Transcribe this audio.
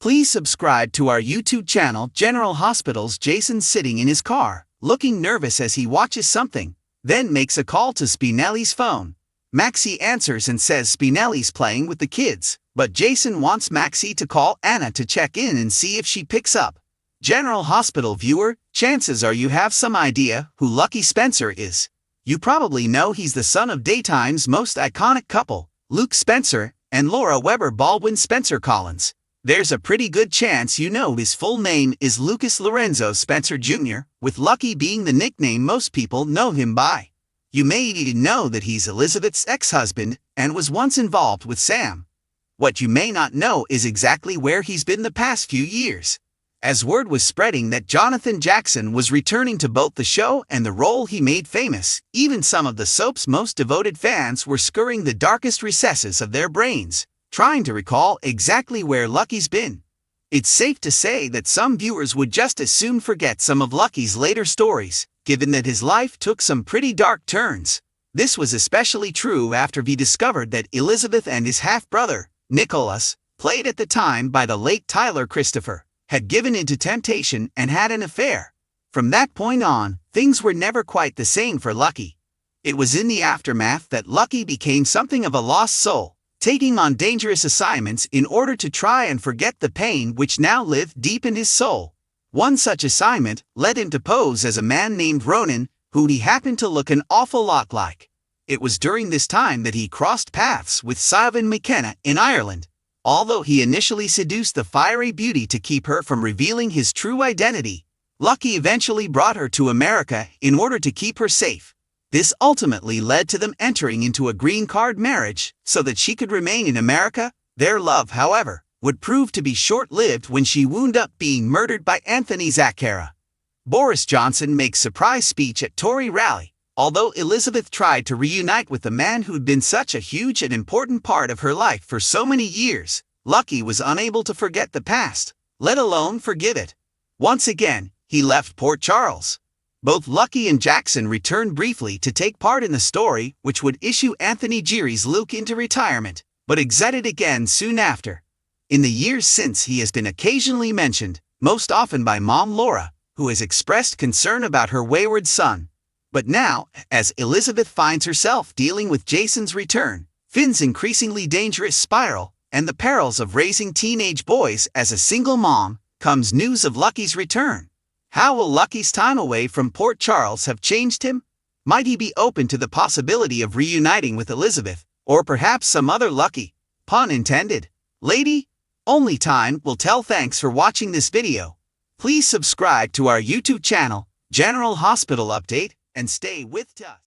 Please subscribe to our YouTube channel. General Hospital's Jason's sitting in his car, looking nervous as he watches something, then makes a call to Spinelli's phone. Maxie answers and says Spinelli's playing with the kids, but Jason wants Maxie to call Anna to check in and see if she picks up. General Hospital viewer, chances are you have some idea who Lucky Spencer is. You probably know he's the son of daytime's most iconic couple, Luke Spencer and Laura Weber Baldwin Spencer Collins. There's a pretty good chance you know his full name is Lucas Lorenzo Spencer Jr., with Lucky being the nickname most people know him by. You may even know that he's Elizabeth's ex-husband and was once involved with Sam. What you may not know is exactly where he's been the past few years. As word was spreading that Jonathan Jackson was returning to both the show and the role he made famous, even some of the soap's most devoted fans were scouring the darkest recesses of their brains, trying to recall exactly where Lucky's been. It's safe to say that some viewers would just as soon forget some of Lucky's later stories, given that his life took some pretty dark turns. This was especially true after we discovered that Elizabeth and his half-brother, Nicholas, played at the time by the late Tyler Christopher, had given into temptation and had an affair. From that point on, things were never quite the same for Lucky. It was in the aftermath that Lucky became something of a lost soul, taking on dangerous assignments in order to try and forget the pain which now lived deep in his soul. One such assignment led him to pose as a man named Ronan, who he happened to look an awful lot like. It was during this time that he crossed paths with Siobhan McKenna in Ireland. Although he initially seduced the fiery beauty to keep her from revealing his true identity, Lucky eventually brought her to America in order to keep her safe. This ultimately led to them entering into a green card marriage so that she could remain in America. Their love, however, would prove to be short-lived when she wound up being murdered by Anthony Zacchara. Boris Johnson makes surprise speech at Tory rally. Although Elizabeth tried to reunite with the man who'd been such a huge and important part of her life for so many years, Lucky was unable to forget the past, let alone forgive it. Once again, he left Port Charles. Both Lucky and Jackson returned briefly to take part in the story which would issue Anthony Geary's Luke into retirement, but exited again soon after. In the years since, he has been occasionally mentioned, most often by Mom Laura, who has expressed concern about her wayward son. But now, as Elizabeth finds herself dealing with Jason's return, Finn's increasingly dangerous spiral, and the perils of raising teenage boys as a single mom, comes news of Lucky's return. How will Lucky's time away from Port Charles have changed him? Might he be open to the possibility of reuniting with Elizabeth, or perhaps some other Lucky, pun intended, lady? Only time will tell. Thanks for watching this video. Please subscribe to our YouTube channel, General Hospital Update, and stay with us.